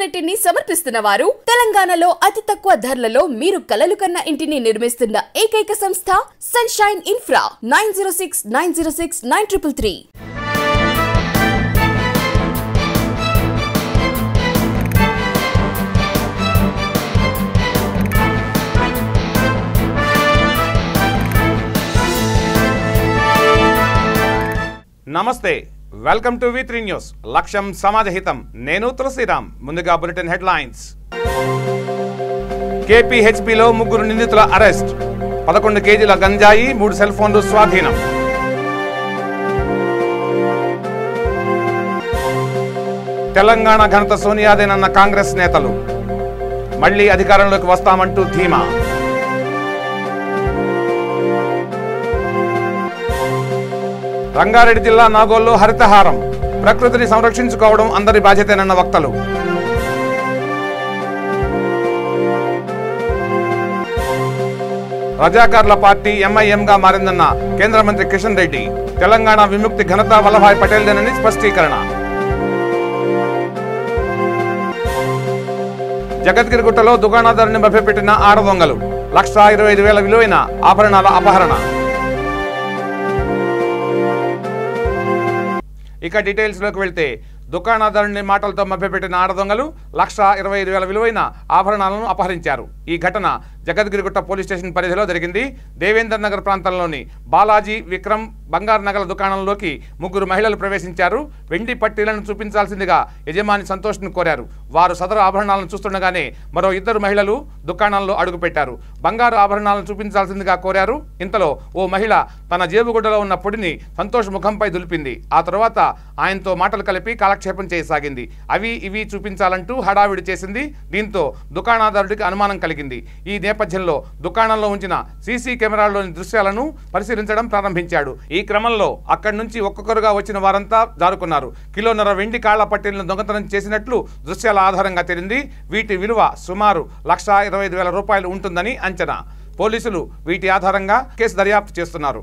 Bulletin ని సమర్పిస్తున్న వారు తెలంగాణలో అతి తక్కువ ధరలలో మీరు కలలు కన్న ఇంటిని నిర్మిస్తున్న ఏకైక సంస్థ సన్షైన్ ఇన్ఫ్రా 9069069333. నమస్తే, వెల్కమ్ టు V3 న్యూస్. లక్ష్యం సమాజహితం. నేను తులసిరామ్. ముందుగా బులెటిన్ హెడ్లైన్స్. KPHBలో 3 నిందితుల అరెస్ట్. 11 కేజీల గంజాయి, 3 సెల్ ఫోన్లు స్వాధీనం. తెలంగాణ ఘనత సోనియాదేనన్న కాంగ్రెస్ నేతలు. మళ్లీ అధికారంలోకి వస్తామంటూ ధీమా. రంగారెడ్డి జిల్లా నాగోల్లో హరితహారం. ప్రకృతిని సంరక్షించుకోవడం అందరి బాధ్యతేనన్న వక్తలు. రజాకార్ల పార్టీ MIMగా మారిందన్న కేంద్ర మంత్రి కిషన్ రెడ్డి. తెలంగాణ విముక్తి ఘనత వల్లభాయ్ పటేల్దేనని స్పష్టీకరణ. జగద్గిరిగుట్టలో దుకాణదారుని మభ్యపెట్టిన 6 దొంగలు. 1,25,000 విలువైన ఆభరణాల అపహరణ. ఇక డీటెయిల్స్లోకి వెళ్తే, దుకాణదారుని మాటలతో మభ్యపెట్టిన 6 దొంగలు 1,25,000 విలువైన ఆభరణాలను అపహరించారు. ఈ ఘటన జగద్గిరిగుట్ట పోలీస్ స్టేషన్ పరిధిలో జరిగింది. దేవేందర్ నగర్ ప్రాంతంలోని బాలాజీ, విక్రమ్, బంగారు నగల దుకాణంలోకి 3 మహిళలు ప్రవేశించారు. వెండి పట్టీలను చూపించాల్సిందిగా యజమాని సంతోష్ను కోరారు. వారు సదరు ఆభరణాలను చూస్తుండగానే మరో 2 మహిళలు దుకాణంలో అడుగుపెట్టారు. బంగారు ఆభరణాలను చూపించాల్సిందిగా కోరారు. ఇంతలో ఓ మహిళ తన జేబుగుడ్డలో ఉన్న పొడిని సంతోష్ ముఖంపై దులిపింది. ఆ తర్వాత ఆయనతో మాటలు కలిపి కాలక్షేపం చేయసాగింది. అవి ఇవి చూపించాలంటూ హడావిడి చేసింది. దీంతో దుకాణదారుడికి అనుమానం కలిగింది. ఈ నేపథ్యంలో దుకాణంలో ఉంచిన సీసీ కెమెరాల్లోని దృశ్యాలను పరిశీలించడం ప్రారంభించాడు. ఈ క్రమంలో అక్కడి నుంచి ఒక్కొక్కరుగా వచ్చిన వారంతా జారుకున్నారు. 1.5 కిలోల వెండి కాళ్ల పట్టీలను దొంగతనం చేసినట్లు దృశ్యాల ఆధారంగా తేలింది. వీటి విలువ సుమారు 1,25,000 రూపాయలు ఉంటుందని అంచనా. పోలీసులు వీటి ఆధారంగా కేసు దర్యాప్తు చేస్తున్నారు.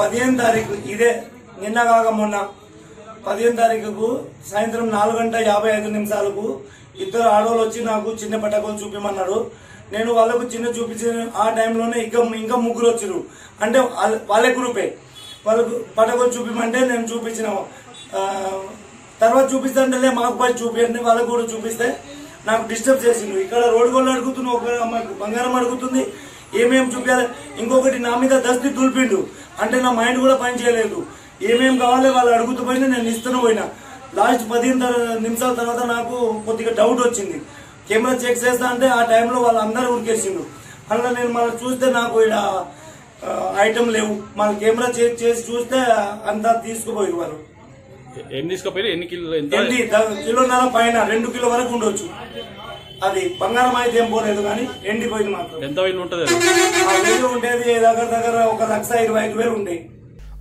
15 తారీఖు ఇదే నిన్న కాక మొన్న 15 తారీఖుకు సాయంత్రం 4:55 2 ఆడవాళ్ళు వచ్చి నాకు చిన్న పటాకులు చూపించమన్నారు. నేను వాళ్ళకు చిన్న చూపించిన ఆ టైంలోనే ఇంకా 3 వచ్చారు. అంటే వాళ్ళ గ్రూపే. వాళ్ళకు పటాకులు చూపించమంటే నేను చూపించిన తర్వాత చూపిస్తాంటే మాకు పై చూపించండి వాళ్ళకు కూడా చూపిస్తే నాకు డిస్టర్బ్ చేసిండు. ఇక్కడ రోడ్డు గోళ్ళు అడుగుతున్న ఒక అమ్మాయికి బంగారం అడుగుతుంది, ఏమేమి చూపించాలి. ఇంకొకటి నా మీద దస్తి దులిపిండు. అంటే నా మైండ్ కూడా పని చేయలేదు. ఏమేమి కావాలి వాళ్ళు అడుగుతూ పోయినా నేను ఇస్తూనే పోయినా. లాస్ట్ 15 నిమిషాల తర్వాత నాకు కొద్దిగా డౌట్ వచ్చింది. కెమెరా చెక్ చేస్తా అంటే ఆ టైంలో వాళ్ళందరూ ఉరికేసిండు. అలా నేను మళ్ళీ చూస్తే నాకు ఇక్కడ ఐటమ్ లేవు. మళ్ళీ కెమెరా చెక్ చేసి చూస్తే అంతా తీసుకుపోయారు వాళ్ళు. ఎన్ని కిలో? 1.5 కిలోన్నర పైన 2 కిలో వరకు ఉండొచ్చు. అది బంగారం అయితే ఏం పోలేదు కానీ ఎండిపోయింది మాత్రం. ఎంత విలువ ఉంటుంది? ఉండేది దగ్గర 1,25,000 ఉండేది.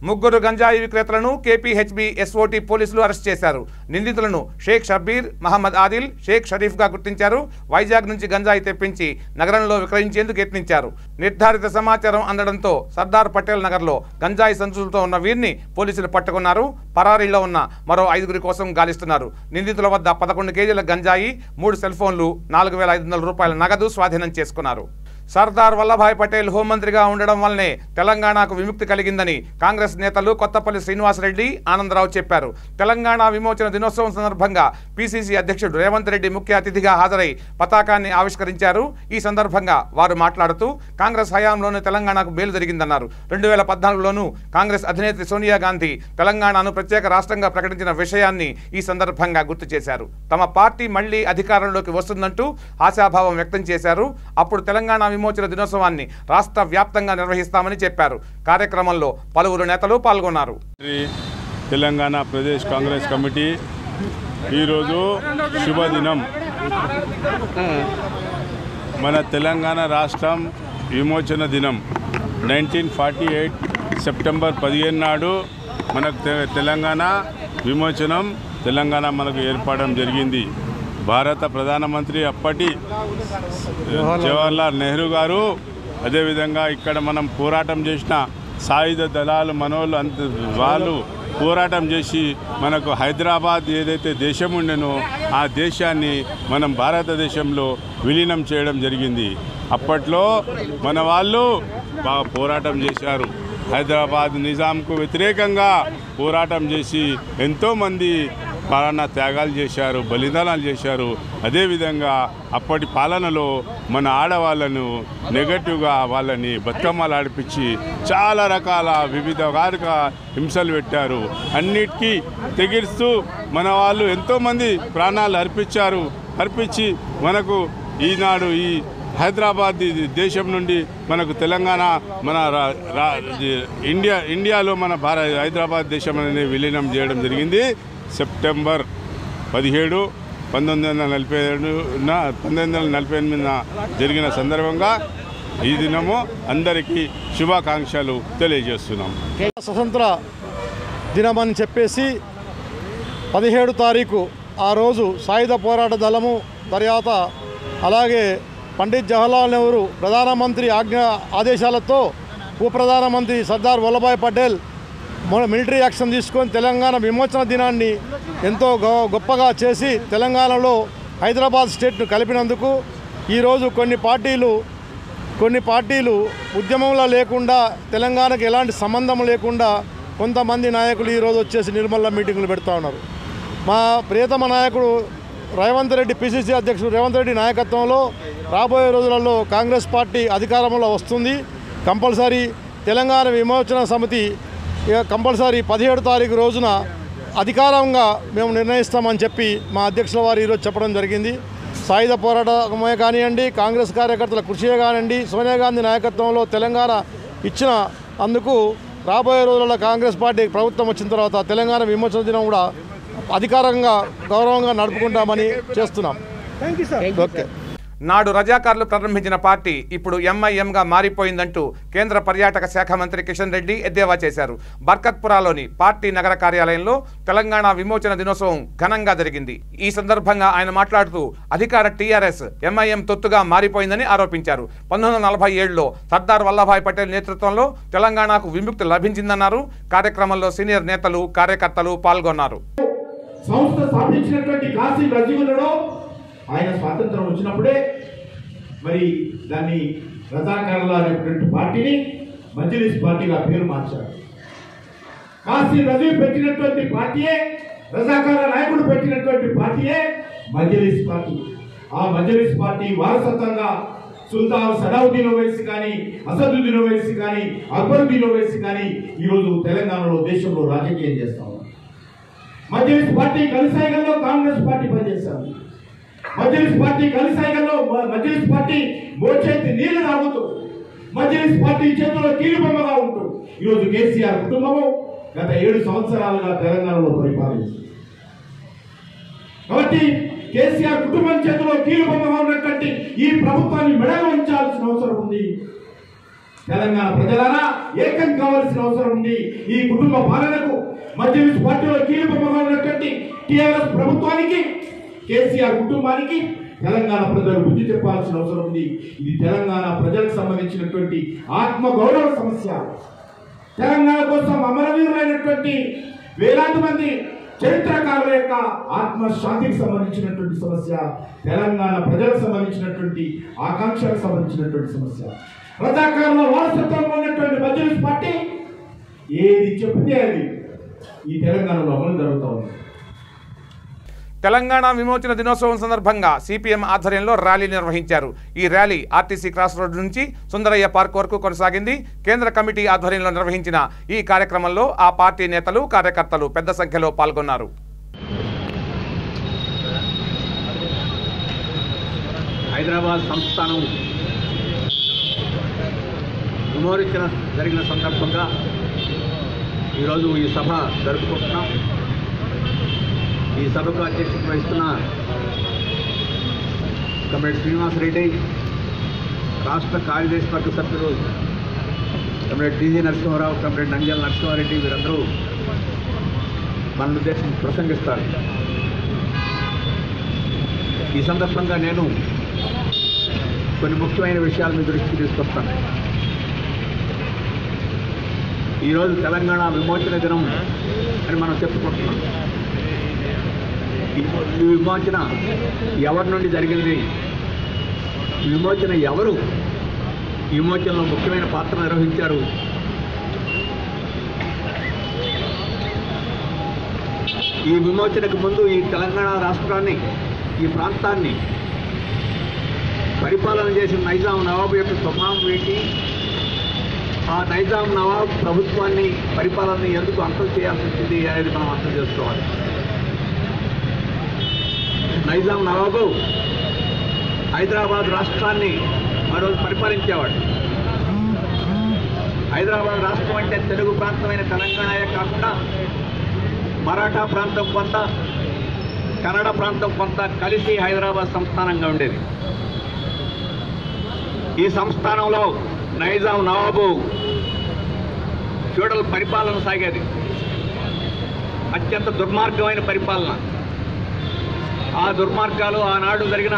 3 గంజాయి విక్రేతలను KPHB SOT పోలీసులు అరెస్ట్ చేశారు. నిందితులను షేక్ షబ్బీర్, మహమ్మద్ ఆదిల్, షేక్ షరీఫ్గా గుర్తించారు. వైజాగ్ నుంచి గంజాయి తెప్పించి నగరంలో విక్రయించేందుకు యత్నించారు. నిర్ధారిత సమాచారం అందడంతో సర్దార్ పటేల్ నగర్లో గంజాయి సంచులతో ఉన్న వీరిని పోలీసులు పట్టుకున్నారు. పరారీలో ఉన్న మరో 5 కోసం గాలిస్తున్నారు. నిందితుల వద్ద 11 కేజీల గంజాయి, 3 సెల్ ఫోన్లు, 4,500 రూపాయల నగదు స్వాధీనం చేసుకున్నారు. సర్దార్ వల్లభాయ్ పటేల్ హోంమంత్రిగా ఉండడం వల్లనే తెలంగాణకు విముక్తి కలిగిందని కాంగ్రెస్ నేతలు కొత్తపల్లి శ్రీనివాసరెడ్డి, ఆనందరావు చెప్పారు. తెలంగాణ విమోచన దినోత్సవం సందర్భంగా PCC అధ్యక్షుడు రేవంత్ రెడ్డి ముఖ్య అతిథిగా హాజరై పతాకాన్ని ఆవిష్కరించారు. ఈ సందర్భంగా వారు మాట్లాడుతూ కాంగ్రెస్ హయాంలోనే తెలంగాణకు మేలు జరిగిందన్నారు. 2014లోనూ కాంగ్రెస్ అధినేత్రి సోనియా గాంధీ తెలంగాణను ప్రత్యేక రాష్ట్రంగా ప్రకటించిన విషయాన్ని ఈ సందర్భంగా గుర్తు చేశారు. తమ పార్టీ మళ్లీ అధికారంలోకి వస్తుందంటూ ఆశాభావం వ్యక్తం చేశారు. అప్పుడు తెలంగాణ విమోచన దినోత్సవాన్ని రాష్ట్ర వ్యాప్తంగా నిర్వహిస్తామని చెప్పారు. కార్యక్రమంలో పలువురు నేతలు పాల్గొన్నారు. తెలంగాణ ప్రదేశ్ కాంగ్రెస్ కమిటీ ఈరోజు శుభదినం. మన తెలంగాణ రాష్ట్రం విమోచన దినం 1948 సెప్టెంబర్ 15 నాడు మనకు తెలంగాణ విమోచనం, తెలంగాణ మనకు ఏర్పడడం జరిగింది. భారత ప్రధానమంత్రి అప్పటి జవహర్లాల్ నెహ్రూ గారు, అదేవిధంగా ఇక్కడ మనం పోరాటం చేసిన సాయుధ దళాలు మనోళ్ళు వాళ్ళు పోరాటం చేసి మనకు హైదరాబాద్ ఏదైతే దేశం ఉండేనో ఆ దేశాన్ని మనం భారతదేశంలో విలీనం చేయడం జరిగింది. అప్పట్లో మన వాళ్ళు బాగా పోరాటం చేశారు. హైదరాబాద్ నిజాంకు వ్యతిరేకంగా పోరాటం చేసి ఎంతోమంది ప్రాణ త్యాగాలు చేశారు, బలిదానాలు చేశారు. అదేవిధంగా అప్పటి పాలనలో మన ఆడవాళ్ళను నెగటివ్గా వాళ్ళని బతుకమ్మలు ఆడిపించి చాలా రకాల వివిధ హింసలు పెట్టారు. అన్నిటికీ తెగిస్తూ మన వాళ్ళు ఎంతోమంది ప్రాణాలు అర్పించి మనకు ఈనాడు ఈ హైదరాబాద్ దేశం నుండి మనకు తెలంగాణ మన ఇండియాలో మన హైదరాబాద్ దేశం అనేది విలీనం చేయడం జరిగింది. సెప్టెంబర్ 17, 1948 జరిగిన సందర్భంగా ఈ దినము అందరికీ శుభాకాంక్షలు తెలియజేస్తున్నాం. స్వతంత్ర దినమని చెప్పేసి 17 తారీఖు ఆ రోజు సాయుధ పోరాట దళము తర్వాత అలాగే పండిత్ జవహర్లాల్ నెహ్రూ ప్రధానమంత్రి ఆదేశాలతో ఉప ప్రధానమంత్రి సర్దార్ వల్లభాయ్ పటేల్ మిలిటరీ యాక్షన్ తీసుకొని తెలంగాణ విమోచన దినాన్ని ఎంతో గొప్పగా చేసి తెలంగాణలో హైదరాబాద్ స్టేట్ను కలిపినందుకు ఈరోజు కొన్ని పార్టీలు ఉద్యమంలో లేకుండా తెలంగాణకు ఎలాంటి సంబంధం లేకుండా కొంతమంది నాయకులు ఈరోజు వచ్చేసి నిర్మల్లో మీటింగులు పెడతా ఉన్నారు. మా ప్రియతమ నాయకుడు రేవంత్ రెడ్డి, పిసిసి అధ్యక్షుడు రేవంత్ రెడ్డి నాయకత్వంలో రాబోయే రోజులలో కాంగ్రెస్ పార్టీ అధికారంలో వస్తుంది. కంపల్సరీ తెలంగాణ విమోచన సమితి కంపల్సరీ 17 తారీఖు రోజున అధికారంగా మేము నిర్ణయిస్తామని చెప్పి మా అధ్యక్షుల వారు ఈరోజు చెప్పడం జరిగింది. సాయుధ పోరాటమే కానివ్వండి, కాంగ్రెస్ కార్యకర్తల కృషియే కానివ్వండి, సోనియా గాంధీ నాయకత్వంలో తెలంగాణ ఇచ్చిన అందుకు రాబోయే రోజుల్లో కాంగ్రెస్ పార్టీ ప్రభుత్వం వచ్చిన తర్వాత తెలంగాణ విమోచన దినం కూడా అధికారంగా గౌరవంగా నడుపుకుంటామని చేస్తున్నాం. ఓకే. నాడు రజాకార్లు ప్రారంభించిన పార్టీ ఇప్పుడు ఎంఐఎంగా మారిపోయిందంటూ కేంద్ర పర్యాటక శాఖ మంత్రి కిషన్ రెడ్డి ఎద్దేవా చేశారు. బర్కత్పురాలోని పార్టీ నగర కార్యాలయంలో తెలంగాణ విమోచన దినోత్సవం ఘనంగా జరిగింది. ఈ సందర్భంగా ఆయన మాట్లాడుతూ అధికార టీఆర్ఎస్ ఎంఐఎం తొత్తుగా మారిపోయిందని ఆరోపించారు. 1947లో సర్దార్ వల్లభాయ్ పటేల్ నేతృత్వంలో తెలంగాణకు విముక్తి లభించిందన్నారు. కార్యక్రమంలో సీనియర్ నేతలు, కార్యకర్తలు పాల్గొన్నారు. సంస్థ స్థాపించినటువంటి కాశీ రజీవులలో ఆయన స్వాతంత్రం వచ్చినప్పుడే మరి దాన్ని రజాకార్ల అనేటువంటి పార్టీని మజ్లిస్ పార్టీగా పేరు మార్చారు. కాశీ రజీవ్ పెట్టినటువంటి పార్టీయే, రజాకార్ల నాయకుడు పెట్టినటువంటి పార్టీయే మజ్లిస్ పార్టీ. ఆ మజ్లిస్ పార్టీ వారసత్వంగా సుల్తాన్ సలావుద్దీన్ ఓవైసీ కానీ, అసదుద్దీన్ ఓవైసీ కానీ, అక్బరుద్దీన్ ఓవైసీ కానీ ఈరోజు తెలంగాణలో దేశంలో రాజకీయం చేస్తా ఉన్నారు. మజ్లిస్ పార్టీ కలిసాయిగల్లో కాంగ్రెస్ పార్టీ పనిచేశారు. మజ్లిస్ పార్టీ కలిసాయిగల్లో మజ్లిస్ పార్టీ మోచేతి నీళ్లు తాగుతూ, మజ్లిస్ పార్టీ చేతుల్లో కీలుబొమ్మగా ఉంటూ ఈరోజు కేసీఆర్ కుటుంబము గత 7 సంవత్సరాలుగా తెలంగాణలో పరిపాలిస్తుంది. కాబట్టి కేసీఆర్ కుటుంబం చేతిలో కీలుబొమ్మగా ఉన్నటువంటి ఈ ప్రభుత్వాన్ని మెడలు ఉంచాల్సిన అవసరం ఉంది. తెలంగాణ ప్రజలారా ఏకం కావాల్సిన అవసరం ఉంది. ఈ కుటుంబ పాలనకు మజ్లిస్ పార్టీలో కీలుబొమ్మగా ఉన్నటువంటి టీఆర్ఎస్ ప్రభుత్వానికి, కేసీఆర్ కుటుంబానికి తెలంగాణ ప్రజలు బుద్ధి చెప్పాల్సిన అవసరం ఉంది. ఇది తెలంగాణ ప్రజలకు సంబంధించినటువంటి ఆత్మగౌరవ సమస్య. తెలంగాణ కోసం అమరవీరులైనటువంటి వేలాది మంది చరిత్రకారుల యొక్క ఆత్మశాంతికి సంబంధించినటువంటి సమస్య. తెలంగాణ ప్రజలకు సంబంధించినటువంటి ఆకాంక్షలకు సంబంధించినటువంటి సమస్య. రజాకారుల వారసత్వంలో ఉన్నటువంటి మజ్లిస్ పార్టీ ఏది చెప్తే అది ఈ తెలంగాణలో అమలు జరుగుతూ ఉంది. తెలంగాణ విమోచన దినోత్సవం సందర్భంగా సిపిఎం ఆధ్వర్యంలో ర్యాలీ నిర్వహించారు. ఈ ర్యాలీ ఆర్టీసీ క్రాస్ రోడ్ నుంచి సుందరయ్య పార్క్ వరకు కొనసాగింది. కేంద్ర కమిటీ ఆధ్వర్యంలో నిర్వహించిన ఈ కార్యక్రమంలో ఆ పార్టీ నేతలు, కార్యకర్తలు పెద్ద సంఖ్యలో పాల్గొన్నారు. హైదరాబాద్ సంస్థానం విమోచన జరిగిన సందర్భంగా ఈరోజు ఈ సభ జరుపుకుంటున్నాం. ఈ సభకు అధ్యక్షత వహిస్తున్న కమ్రేడ్ శ్రీనివాసరెడ్డి, రాష్ట్ర కార్యదర్శి వర్గ సభ్యులు comrade TG Narasimharao, comrade Nanjal Narasimhareddy వీరందరూ మనల్ని ఉద్దేశించి ప్రసంగిస్తారు. ఈ సందర్భంగా నేను కొన్ని ముఖ్యమైన విషయాలు మీ దృష్టికి తీసుకొస్తాను. ఈరోజు తెలంగాణ విమోచన దినం అని మనం చెప్పుకుంటున్నాం. ఈ విమోచన ఎవరి నుండి జరిగింది, విమోచన ఎవరు ఈ విమోచనలో ముఖ్యమైన పాత్ర నిర్వహించారు, ఈ విమోచనకు ముందు ఈ తెలంగాణ రాష్ట్రాన్ని, ఈ ప్రాంతాన్ని పరిపాలన చేసిన నైజాం నవాబు యొక్క స్వభావం ఏంటి, ఆ నైజాం నవాబ్ ప్రభుత్వాన్ని, పరిపాలనని ఎందుకు అంతం చేయాల్సి వచ్చింది అనేది మనం అర్థం చేసుకోవాలి. నైజాం నవాబు హైదరాబాద్ రాష్ట్రాన్ని మరోజు పరిపాలించేవాడు. హైదరాబాద్ రాష్ట్రం అంటే తెలుగు ప్రాంతమైన తెలంగాణయే కాకుండా మరాఠా ప్రాంతం కొంత, కన్నడ ప్రాంతం కొంత కలిసి హైదరాబాద్ సంస్థానంగా ఉండేది. ఈ సంస్థానంలో నైజాం నవాబు ఫ్యూడల్ పరిపాలన సాగేది. అత్యంత దుర్మార్గమైన పరిపాలన. ఆ దుర్మార్గాలు, ఆనాడు జరిగిన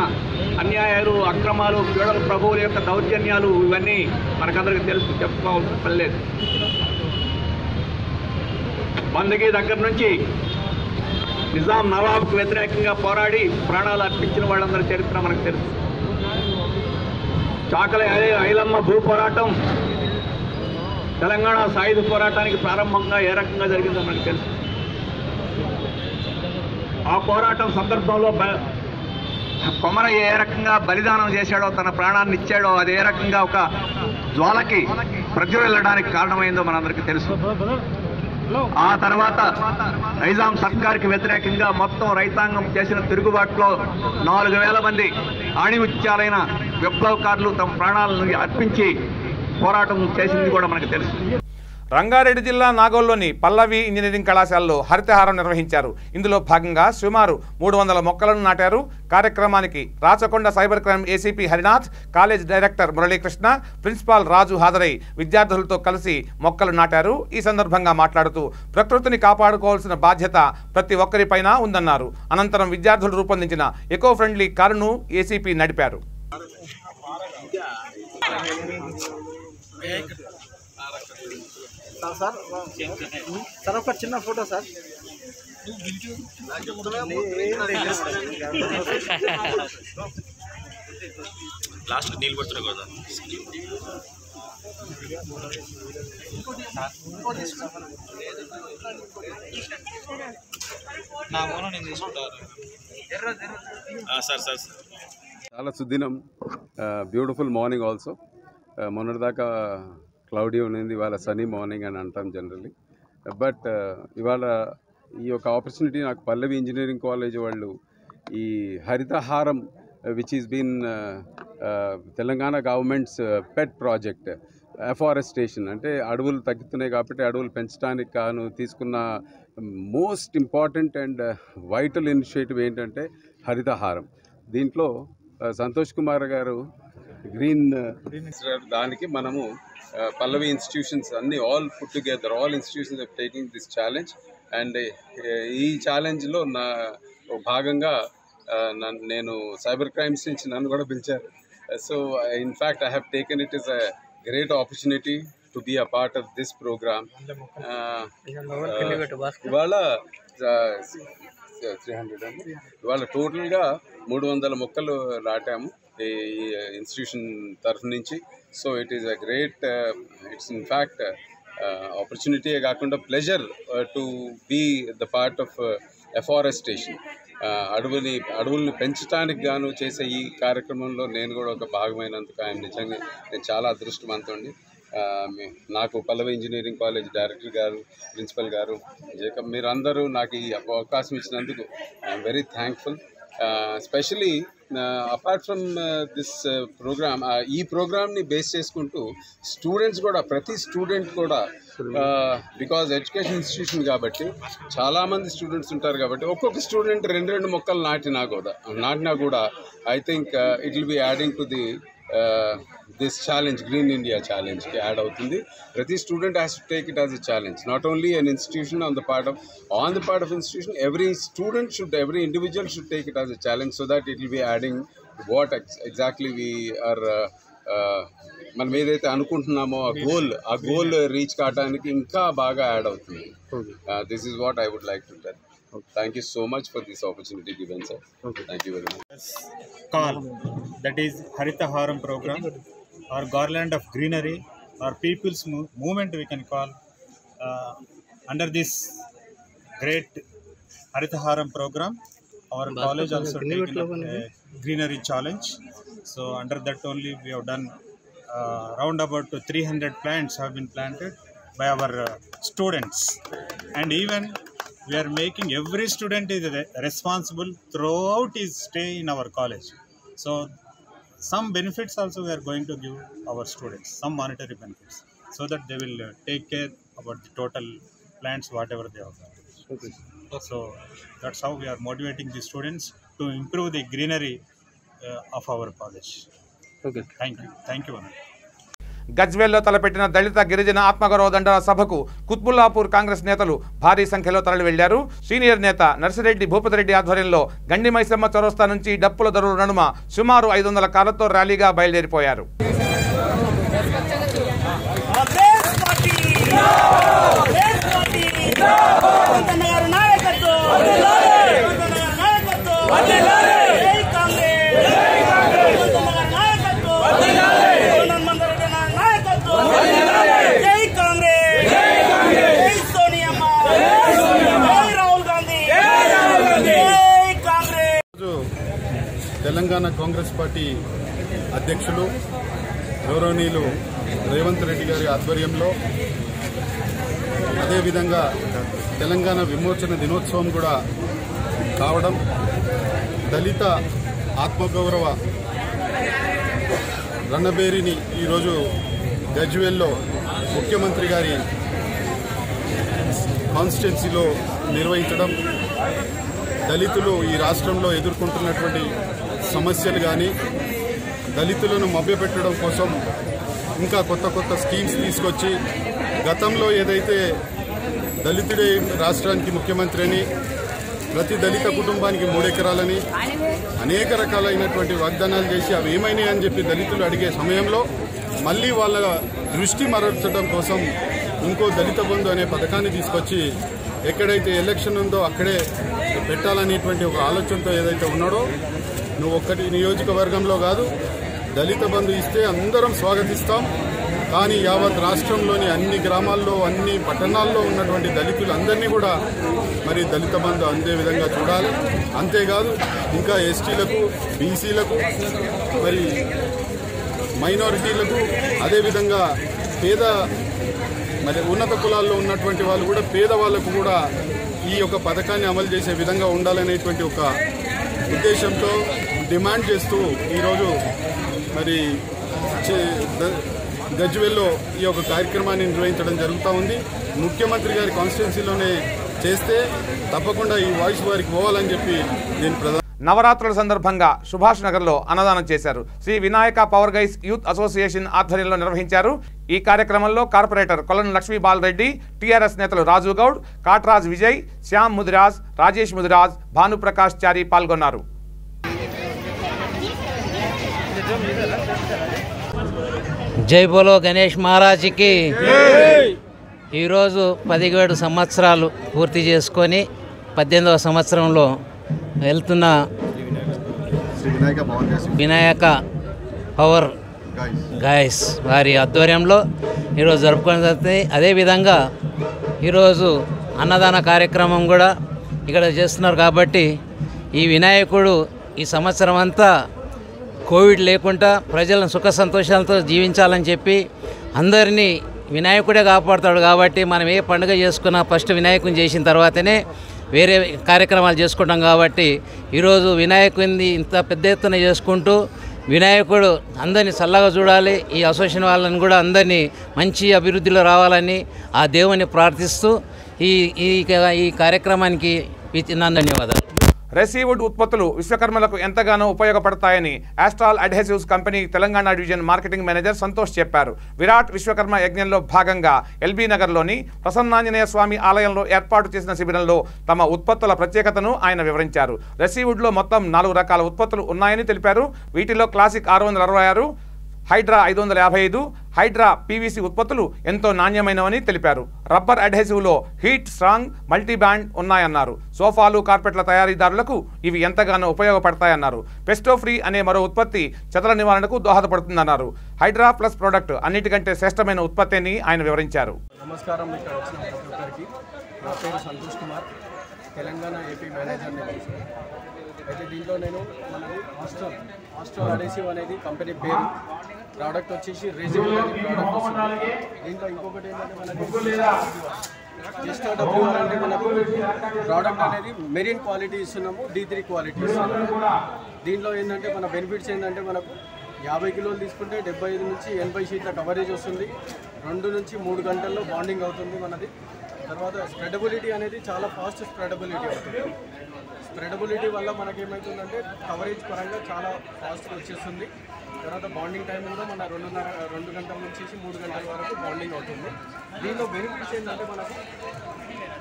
అన్యాయాలు, అక్రమాలు, ఫ్యూడల్ ప్రభువుల యొక్క దౌర్జన్యాలు ఇవన్నీ మనకందరికీ తెలుసు, చెప్పుకోవాల్సిన పని లేదు. బందగీ దగ్గర నుంచి నిజాం నవాబ్కు వ్యతిరేకంగా పోరాడి ప్రాణాలు అర్పించిన వాళ్ళందరి చరిత్ర మనకు తెలుసు. చాకలి ఐలమ్మ భూ పోరాటం, తెలంగాణ సాయుధ పోరాటానికి ప్రారంభంగా ఏ రకంగా జరిగిందో మనకు తెలుసు. ఆ పోరాటం సందర్భంలో కొమరయ్య ఏ రకంగా బలిదానం చేశాడో, తన ప్రాణాన్ని ఇచ్చాడో, అది ఏ రకంగా ఒక జ్వాలకి ప్రజ్వలిల్లడానికి కారణమైందో మనందరికీ తెలుసు. ఆ తర్వాత నైజాం సర్కార్కి వ్యతిరేకంగా మొత్తం రైతాంగం చేసిన తిరుగుబాటులో 4,000 మంది ఆణిముత్యాలైన విప్లవకారులు తమ ప్రాణాలను అర్పించి పోరాటం చేసింది కూడా మనకు తెలుసు. రంగారెడ్డి జిల్లా నాగోల్లోని పల్లవి ఇంజనీరింగ్ కళాశాలలో హరితహారం నిర్వహించారు. ఇందులో భాగంగా సుమారు 300 మొక్కలను నాటారు. కార్యక్రమానికి Rachakonda cyber crime ACP Harinath, college director Muralikrishna, principal Raju హాజరై విద్యార్థులతో కలిసి మొక్కలు నాటారు. ఈ సందర్భంగా మాట్లాడుతూ ప్రకృతిని కాపాడుకోవాల్సిన బాధ్యత ప్రతి ఒక్కరిపైన ఉందన్నారు. అనంతరం విద్యార్థులు రూపొందించిన ఎకో ఫ్రెండ్లీ కారును ఏసీపీ నడిపారు. సార్ ఒక చిన్న ఫోటో సార్. లాస్ట్ నీళ్ళు పడుతున్నాయి కదా. నా మూలం నేను తీసుకుంటాను సార్. సార్ చాలా సుదినం, బ్యూటిఫుల్ మార్నింగ్ ఆల్సో. మొన్నటిదాకా క్లౌడీ ఉన్నింది, ఇవాళ సనీ మార్నింగ్ అని అంటాం జనరల్లీ. బట్ ఇవాళ ఈ యొక్క ఆపర్చునిటీ నాకు పల్లవి ఇంజనీరింగ్ కాలేజ్ వాళ్ళు ఈ Harithaharam which is been Telangana government's pet project, afforestation అంటే అడవులు తగ్గుతున్నాయి కాబట్టి అడవులు పెంచడానికి గాను తీసుకున్న most important and vital initiative ఏంటంటే హరితహారం. దీంట్లో సంతోష్ కుమార్ గారు గ్రీన్ దానికి మనము పల్లవి ఇన్స్టిట్యూషన్స్ అన్ని all put together, all institutions are taking this challenge. And ఈ ఛాలెంజ్లో నా భాగంగా నేను సైబర్ క్రైమ్స్ నుంచి నన్ను కూడా పిలిచారు. So in fact I have taken it is a great opportunity to be a part of this program. ఇవాళ 300 అండి, ఇవాళ టోటల్గా 300 మొక్కలు నాటాము ఈ ఇన్స్టిట్యూషన్ తరఫు నుంచి. So it is a great, it's in fact ఆపర్చునిటీయే కాకుండా pleasure to be the part of afforestation. అడవుల్ని పెంచడానికి గాను చేసే ఈ కార్యక్రమంలో నేను కూడా ఒక భాగమైనందుకు నిజంగా నేను చాలా అదృష్టవంతుడిని. నాకు Pallavi engineering college director garu, principal garu, Jacob, మీరందరూ నాకు ఈ అవకాశం ఇచ్చినందుకు I'm very thankful. Specially apart from this program, ఈ ప్రోగ్రామ్ని బేస్ చేసుకుంటూ స్టూడెంట్స్ కూడా, ప్రతి స్టూడెంట్ కూడా, బికాజ్ ఎడ్యుకేషన్ ఇన్స్టిట్యూషన్ కాబట్టి చాలామంది స్టూడెంట్స్ ఉంటారు కాబట్టి ఒక్కొక్క స్టూడెంట్ 2 మొక్కలు నాటినా కూడా I think it will be adding to the this challenge, green India ఛాలెంజ్కి యాడ్ అవుతుంది. ప్రతి student has to take it as a challenge, not only an institution on the part of institution. every student should, every individual should take it as a challenge so that it will be adding what exactly we are మనం ఏదైతే అనుకుంటున్నామో ఆ goal reach కావడానికి ఇంకా బాగా add అవుతుంది. This is what I would like to tell. Thank you so much for this opportunity given, sir. Thank you very much. Call, that is Haritha Haram program, or Garland of Greenery, or People's Movement we can call. Under this great Haritha Haram program, our college also taken up a greenery challenge. So under that only we have done around about 300 plants have been planted by our students, and even we are making every student is responsible throughout his stay in our college. So some benefits also we are going to give our students, some monetary benefits, so that they will take care about the total plants whatever they have. Okay. So that's how we are motivating the students to improve the greenery of our college. Okay. Thank you. గజ్వేల్లో తలపెట్టిన దళిత గిరిజన ఆత్మగౌరవ దండల సభకు కుత్బుల్లాపూర్ కాంగ్రెస్ నేతలు భారీ సంఖ్యలో తరలి వెళ్లారు. Senior నేత నర్సిరెడ్డి భూపతిరెడ్డి ఆధ్వర్యంలో గండి మైసమ్మ చౌరస్తా నుంచి డప్పుల దరుల నడుమ సుమారు 500 కార్లతో ర్యాలీగా బయలుదేరిపోయారు. తెలంగాణ కాంగ్రెస్ పార్టీ అధ్యక్షులు గౌరవనీయులు రేవంత్ రెడ్డి గారి ఆధ్వర్యంలో అదేవిధంగా తెలంగాణ విమోచన దినోత్సవం కూడా కావడం, దళిత ఆత్మగౌరవ రణబేరిని ఈరోజు గజ్వేల్లో ముఖ్యమంత్రి గారి కాన్స్టిట్యున్సీలో నిర్వహించడం, దళితులు ఈ రాష్ట్రంలో ఎదుర్కొంటున్నటువంటి సమస్యలు కానీ దళితులను మభ్యపెట్టడం కోసం ఇంకా కొత్త స్కీమ్స్ తీసుకొచ్చి, గతంలో ఏదైతే దళితుడే రాష్ట్రానికి ముఖ్యమంత్రి అని, ప్రతి దళిత కుటుంబానికి 3 ఎకరాలని అనేక రకాలైనటువంటి వాగ్దానాలు చేసి అవి ఏమైనాయి అని చెప్పి దళితులు అడిగే సమయంలో మళ్ళీ వాళ్ళ దృష్టి మరల్చడం కోసం ఇంకో దళిత బంధు అనే పథకాన్ని తీసుకొచ్చి ఎక్కడైతే ఎలక్షన్ ఉందో అక్కడే పెట్టాలనేటువంటి ఒక ఆలోచనతో ఏదైతే ఉన్నాడో, నువ్వు ఒక్కటి నియోజకవర్గంలో కాదు, దళిత బంధు ఇస్తే అందరం స్వాగతిస్తాం, కానీ యావత్ రాష్ట్రంలోని అన్ని గ్రామాల్లో అన్ని పట్టణాల్లో ఉన్నటువంటి దళితులందరినీ కూడా మరి దళిత బంధు అందే విధంగా చూడాలి. అంతేకాదు ఇంకా ఎస్టీలకు, బీసీలకు, మరి మైనారిటీలకు, అదేవిధంగా పేద మరి ఉన్నత కులాల్లో ఉన్నటువంటి వాళ్ళు కూడా పేదవాళ్లకు కూడా ఈ యొక్క పథకాన్ని అమలు చేసే విధంగా ఉండాలనేటువంటి ఒక ఉద్దేశంతో డిమాండ్ చేస్తూ ఈరోజు మరి గజ్వేల్లో ఈ యొక్క కార్యక్రమాన్ని నిర్వహించడం జరుగుతూ ఉంది. ముఖ్యమంత్రి గారి కాన్స్టిట్యున్సీలోనే చేస్తే తప్పకుండా ఈ వాయిస్ వారికి పోవాలని చెప్పి నేను నవరాత్రుల సందర్భంగా సుభాష్ నగర్లో అన్నదానం చేశారు. Shri Vinayaka power guys youth association ఆధ్వర్యంలో నిర్వహించారు. ఈ కార్యక్రమంలో కార్పొరేటర్ కొలను లక్ష్మీ బాలరెడ్డి, టీఆర్ఎస్ నేతలు రాజు గౌడ్, కాట్రాజ్ విజయ్, శ్యామ్ ముదిరాజ్, రాజేష్ ముదిరాజ్, భానుప్రకాష్ చారి పాల్గొన్నారు. జై బోలో గణేష్ మహారాజ్కి. ఈరోజు 17 సంవత్సరాలు పూర్తి చేసుకొని 18వ సంవత్సరంలో వెళ్తున్న వినాయక పవర్ గైస్ వారి ఆధ్వర్యంలో ఈరోజు జరుపుకోవడం జరుగుతుంది. అదేవిధంగా ఈరోజు అన్నదాన కార్యక్రమం కూడా ఇక్కడ చేస్తున్నారు. కాబట్టి ఈ వినాయకుడు ఈ సంవత్సరం అంతా కోవిడ్ లేకుండా ప్రజలను సుఖ సంతోషాలతో జీవించాలని చెప్పి అందరినీ వినాయకుడే కాపాడుతాడు. కాబట్టి మనం ఏ పండుగ చేసుకున్నా ఫస్ట్ వినాయకుని చేసిన తర్వాతనే వేరే కార్యక్రమాలు చేసుకుంటాం. కాబట్టి ఈరోజు వినాయకుని ఇంత పెద్ద ఎత్తున చేసుకుంటూ వినాయకుడు అందరినీ చల్లగా చూడాలి, ఈ అసోసియేషన్ వాళ్ళని కూడా అందరినీ మంచి అభివృద్ధిలో రావాలని ఆ దేవుని ప్రార్థిస్తూ ఈ కార్యక్రమానికి ఇచ్చిన ధన్యవాదాలు. రెసీవుడ్ ఉత్పత్తులు విశ్వకర్మలకు ఎంతగానో ఉపయోగపడతాయని Astral adhesives company Telangana division marketing manager Santosh చెప్పారు. విరాట్ విశ్వకర్మ యజ్ఞంలో భాగంగా ఎల్బీ నగర్లోని ప్రసన్నాంజనేయ స్వామి ఆలయంలో ఏర్పాటు చేసిన శిబిరంలో తమ ఉత్పత్తుల ప్రత్యేకతను ఆయన వివరించారు. రెసీవుడ్లో మొత్తం 4 రకాల ఉత్పత్తులు ఉన్నాయని తెలిపారు. వీటిలో క్లాసిక్ 666, హైడ్రా 555, హైడ్రా పీవీసీ ఉత్పత్తులు ఎంతో నాణ్యమైనవని తెలిపారు. రబ్బర్ అడ్హెసివ్లో హీట్ స్ట్రాంగ్, మల్టీబ్యాండ్ ఉన్నాయన్నారు. సోఫాలు, కార్పెట్ల తయారీదారులకు ఇవి ఎంతగానో ఉపయోగపడతాయన్నారు. పెస్టో ఫ్రీ అనే మరో ఉత్పత్తి చెదల నివారణకు దోహదపడుతుందన్నారు. హైడ్రా ప్లస్ ప్రోడక్ట్ అన్నిటికంటే శ్రేష్టమైన ఉత్పత్తి అని ఆయన వివరించారు. నమస్కారం. ఇక్కడ వచ్చిన ప్రతి ఒక్కరికి నా పేరు సంతోష్ కుమార్, తెలంగాణ ఏపీ మేనేజర్ని. అయితే దీంట్లో నేను మనది ఆస్ట్రో అడేసివ్ అనేది కంపెనీ పేరు. ప్రోడక్ట్ వచ్చేసి రెజిబుల్ అనే ప్రోడక్ట్ వస్తుంది. దీంట్లో ఇంకొకటి ఏంటంటే మనకి జస్ట్ డబ్ల్యూఆర్ అంటే మనకు ప్రోడక్ట్ అనేది మెరీన్ క్వాలిటీ ఇస్తున్నాము, D3 క్వాలిటీ ఇస్తున్నాము. దీంట్లో ఏంటంటే మన బెనిఫిట్స్ ఏంటంటే మనకు 50 కిలోలు తీసుకుంటే 75 నుంచి 80 షీట్ల కవరేజ్ వస్తుంది. 2 నుంచి 3 గంటల్లో బాండింగ్ అవుతుంది మనది. తర్వాత స్ప్రెడబిలిటీ అనేది చాలా ఫాస్ట్ స్ప్రెడబిలిటీ అవుతుంది. స్ప్రెడబిలిటీ వల్ల మనకేమవుతుందంటే కవరేజ్ పరంగా చాలా ఫాస్ట్గా వచ్చేస్తుంది. తర్వాత బాండింగ్ టైం కూడా మన 2 గంటల నుంచి 3 గంటల వరకు బాండింగ్ అవుతుంది. దీనిలో బెనిఫిట్స్ ఏంటంటే మనకు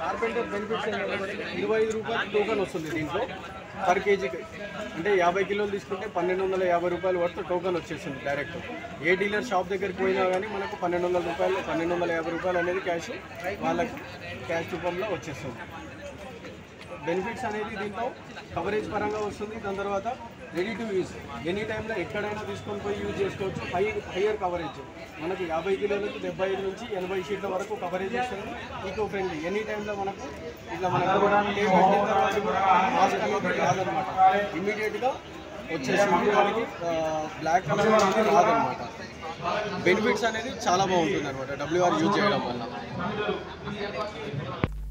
కార్పెంటర్ బెనిఫిట్స్ ఏంటంటే మనకి 25 రూపాయలు టోకన్ వస్తుంది దీంట్లో పర్ కేజీకి. అంటే 50 కిలోలు తీసుకుంటే 1250 రూపాయల వరకు టోకన్ వచ్చేస్తుంది డైరెక్ట్. ఏ డీలర్ షాప్ దగ్గరికి పోయినా కానీ మనకు 1200 రూపాయలు 1250 రూపాయలు అనేది క్యాష్ వాళ్ళకి క్యాష్ రూపంలో వచ్చేస్తుంది. బెనిఫిట్స్ అనేది దీంట్లో కవరేజ్ పరంగా వస్తుంది. దాని తర్వాత రెడీ టు యూజ్, ఎనీ టైంలో ఎక్కడైనా తీసుకొని పోయి యూజ్ చేసుకోవచ్చు. హయ్యర్ కవరేజ్ మనకు 50 కిలోలకి 75 నుంచి 80 షీట్ల వరకు కవరేజ్ వస్తుంది. ఈకో ఫ్రెండ్లీ, ఎనీ టైంలో మనకు ఇట్లా మనకు మాస్క్ అనేది రాదనమాట, ఇమ్మీడియట్గా వచ్చేసింది. మనకి బ్లాక్ కలర్ అనేది రాదనమాట. బెనిఫిట్స్ అనేది చాలా బాగుంటుంది అనమాట డబ్ల్యూఆర్ యూజ్ చేయడం వల్ల.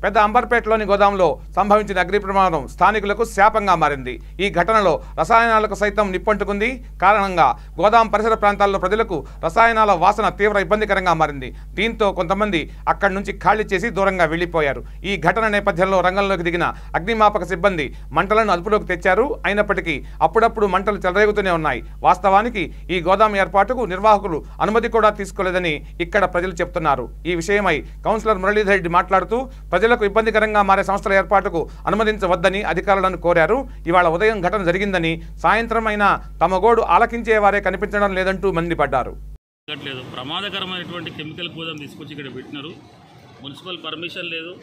పెద్ద అంబర్పేటలోని గోదాంలో సంభవించిన అగ్ని ప్రమాదం స్థానికులకు శాపంగా మారింది. ఈ ఘటనలో రసాయనాలకు సైతం నిప్పంటుకుంది. కారణంగా గోదాం పరిసర ప్రాంతాల్లో ప్రజలకు రసాయనాల వాసన తీవ్ర ఇబ్బందికరంగా మారింది. దీంతో కొంతమంది అక్కడి నుంచి ఖాళీ చేసి దూరంగా వెళ్లిపోయారు. ఈ ఘటన నేపథ్యంలో రంగంలోకి దిగిన అగ్నిమాపక సిబ్బంది మంటలను అదుపులోకి తెచ్చారు. అయినప్పటికీ అప్పుడప్పుడు మంటలు చెలరేగుతూనే ఉన్నాయి. వాస్తవానికి ఈ గోదాం ఏర్పాటుకు నిర్వాహకులు అనుమతి కూడా తీసుకోలేదని ఇక్కడ ప్రజలు చెప్తున్నారు. ఈ విషయమై కౌన్సిలర్ మురళీధర్ రెడ్డి మాట్లాడుతూ ప్రజలకు ఇబ్బందికరంగా మారే సంస్థల ఏర్పాటుకు అనుమతించవద్దని అధికారులను కోరారు. ఇవాళ ఉదయం ఘటన జరిగిందని, సాయంత్రం అయినా తమ గోడు ఆలకించే వారే కనిపించడం లేదంటూ మండిపడ్డారు. ప్రమాదకరమైనటువంటి కెమికల్ గోదాం తీసుకొచ్చి ఇక్కడ పెట్టినారు. మున్సిపల్ పర్మిషన్ లేదు,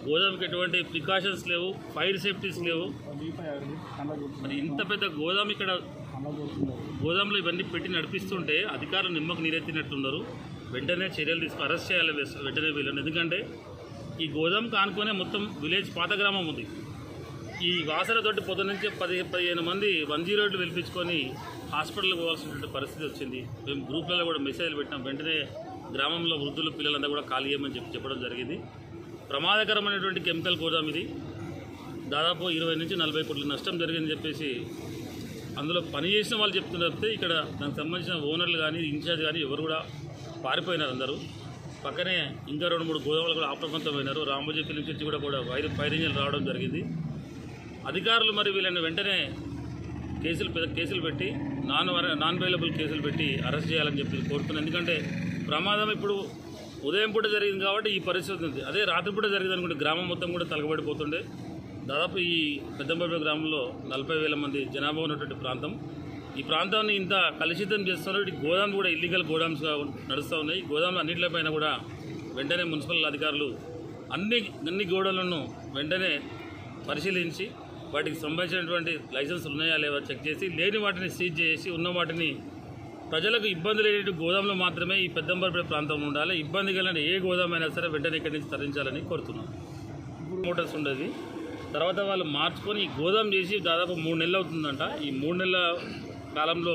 గోదాంకి ఎటువంటి ప్రికాషన్స్ లేవు, ఫైర్ సేఫ్టీస్ లేవు. మరి ఇంత పెద్ద గోదాం ఇక్కడ గోదాంలో ఇవన్నీ పెట్టి నడిపిస్తుంటే అధికారులు నిమ్మకు నీరెత్తినట్టున్నారు. వెంటనే చర్యలు తీసుకుని అరెస్ట్ చేయాలి వెంటనే వీళ్ళని. ఎందుకంటే ఈ గోదాం కానుకొనే మొత్తం విలేజ్ పాత గ్రామం ఉంది. ఈ వాసనతోటి పొద్దు నుంచి 10-15 మంది 108 పిలిపించుకొని హాస్పిటల్కి పోవాల్సినటువంటి పరిస్థితి వచ్చింది. మేము గ్రూప్లలో కూడా మెసేజ్లు పెట్టినాం. వెంటనే గ్రామంలో వృద్ధులు పిల్లలంతా కూడా ఖాళీ చేయమని చెప్పడం జరిగింది. ప్రమాదకరమైనటువంటి కెమికల్ గోదాం ఇది. దాదాపు 20 నుంచి 40 కోట్ల నష్టం జరిగిందని చెప్పేసి అందులో పనిచేసిన వాళ్ళు చెప్తున్నారు. ఇక్కడ దానికి సంబంధించిన ఓనర్లు కానీ ఇన్ఛార్జ్ కానీ ఎవరు కూడా పారిపోయినారు అందరూ. పక్కనే ఇంకా 2-3 గోదాములు కూడా అప్రమత్తమైనారు. రామోజీ ఫిలిం సిటీ కూడా ఫైర్ ఇంజిన్ రావడం జరిగింది. అధికారులు మరి వీళ్ళని వెంటనే కేసులు పెట్టి నాన్ అవైలబుల్ కేసులు పెట్టి అరెస్ట్ చేయాలని చెప్పి కోరుతున్నాను. ఎందుకంటే ప్రమాదం ఇప్పుడు ఉదయం పూట జరిగింది కాబట్టి ఈ పరిస్థితి ఉంది. అదే రాత్రిపూట జరిగింది అనుకుంటే గ్రామం మొత్తం కూడా తలగబడిపోతుండే. దాదాపు ఈ పెద్దంపల్లి గ్రామంలో 40,000 మంది జనాభా ఉన్నటువంటి ప్రాంతం. ఈ ప్రాంతాన్ని ఇంత కలుషితం చేస్తున్నారు. ఇటు గోదాములు కూడా ఇల్లీగల్ గోదామ్స్గా నడుస్తూ ఉన్నాయి. ఈ గోదాములు అన్నింటిపైన కూడా వెంటనే మున్సిపల్ అధికారులు అన్ని గోడలను వెంటనే పరిశీలించి వాటికి సంబంధించినటువంటి లైసెన్సులు ఉన్నాయా లేవా చెక్ చేసి, లేని వాటిని సీజ్ చేసి, ఉన్న వాటిని ప్రజలకు ఇబ్బంది లేని గోదాంలో మాత్రమే ఈ పెద్దంపల్లి ప్రాంతంలో ఉండాలి. ఇబ్బంది కలిగిన ఏ గోదాం అయినా సరే వెంటనే ఇక్కడి నుంచి తరలించాలని కోరుతున్నాం. మోటార్స్ ఉండేది తర్వాత వాళ్ళు మార్చుకొని ఈ గోదాం చేసి దాదాపు 3 నెలలు అవుతుందంట. ఈ 3 నెలల కాలంలో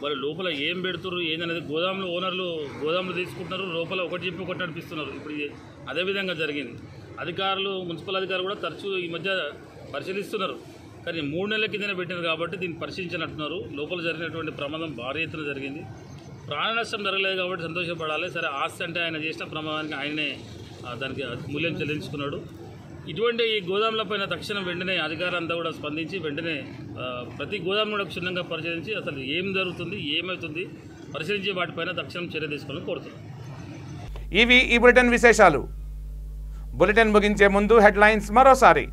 వాళ్ళు లోపల ఏం పెడుతున్నారు ఏందనేది గోదాంలో ఓనర్లు గోదాంలు తీసుకుంటున్నారు, లోపల ఒకటి చెప్పి ఒకటి నడిపిస్తున్నారు. ఇప్పుడు అదేవిధంగా జరిగింది. అధికారులు మున్సిపల్ అధికారులు కూడా తరచూ ఈ మధ్య పరిశీలిస్తున్నారు. కానీ 3 నెలల కిందనే పెట్టినారు కాబట్టి దీన్ని పరిశీలించినట్టున్నారు. లోపల జరిగినటువంటి ప్రమాదం భారీ ఎత్తున జరిగింది. ప్రాణ నష్టం జరగలేదు కాబట్టి సంతోషపడాలి. సరే, ఆస్తి అంటే ఆయన చేసిన ప్రమాదానికి ఆయనే దానికి మూల్యం చెల్లించుకున్నాడు. ఇటువంటి ఈ గోదాములపైన తక్షణం వెంటనే అధికారులంతా కూడా స్పందించి వెంటనే ప్రతి గోదామును కూడా క్షుణ్ణంగా పరిశీలించి అసలు ఏం జరుగుతుంది, ఏమవుతుంది పరిశీలించి వాటిపైన తక్షణం చర్య తీసుకోవాలని కోరుతున్నాం. ఇవి ఈ బులెటిన్ విశేషాలు. బులెటిన్ ముగించే ముందు హెడ్లైన్స్ మరోసారి.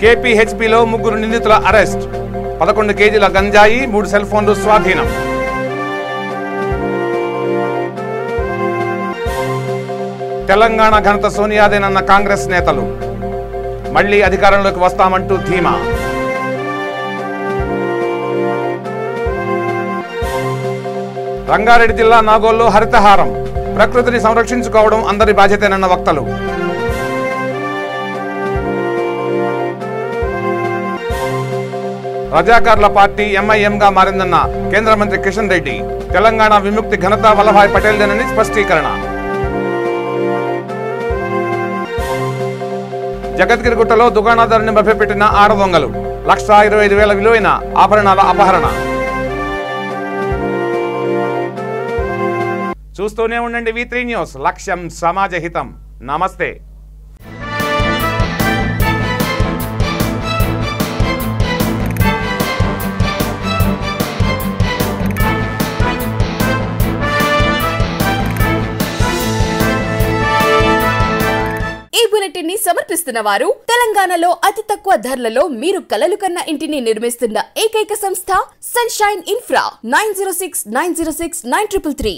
KPHBలో 3 నిందితుల అరెస్ట్, 11 కేజీల గంజాయి, 3 సెల్ ఫోన్లు స్వాధీనం. తెలంగాణ ఘనత సోనియాదేనన్న కాంగ్రెస్ నేతలు. మళ్లీ అధికారంలోకి వస్తామంటూ ధీమా. రంగారెడ్డి జిల్లా నాగోల్లో హరితహారం. ప్రకృతిని సంరక్షించుకోవడం అందరి బాధ్యతేనన్న వక్తలు. రజాకార్ల పార్టీ ఎంఐఎంగా మారిందన్న కేంద్ర మంత్రి కిషన్ రెడ్డి. తెలంగాణ విముక్తి ఘనత వల్లభాయ్ పటేల్దేనని స్పష్టీకరణ. జగద్గిరిగుట్టలో దుకాణదారుని మభ్యపెట్టిన 6 దొంగలు. 1,25,000 విలువైన ఆభరణాల అపహరణ. చూస్తూనే ఉండండి V3 న్యూస్. లక్ష్యం సమాజ హితం. నమస్తే. ఈ బులెటిన్ ని సమర్పిస్తున్న వారు తెలంగాణలో అతి తక్కువ ధరలలో మీరు కలలు కన్న ఇంటిని నిర్మిస్తున్న ఏకైక సంస్థ సన్షైన్ ఇన్ఫ్రా. 9069069333.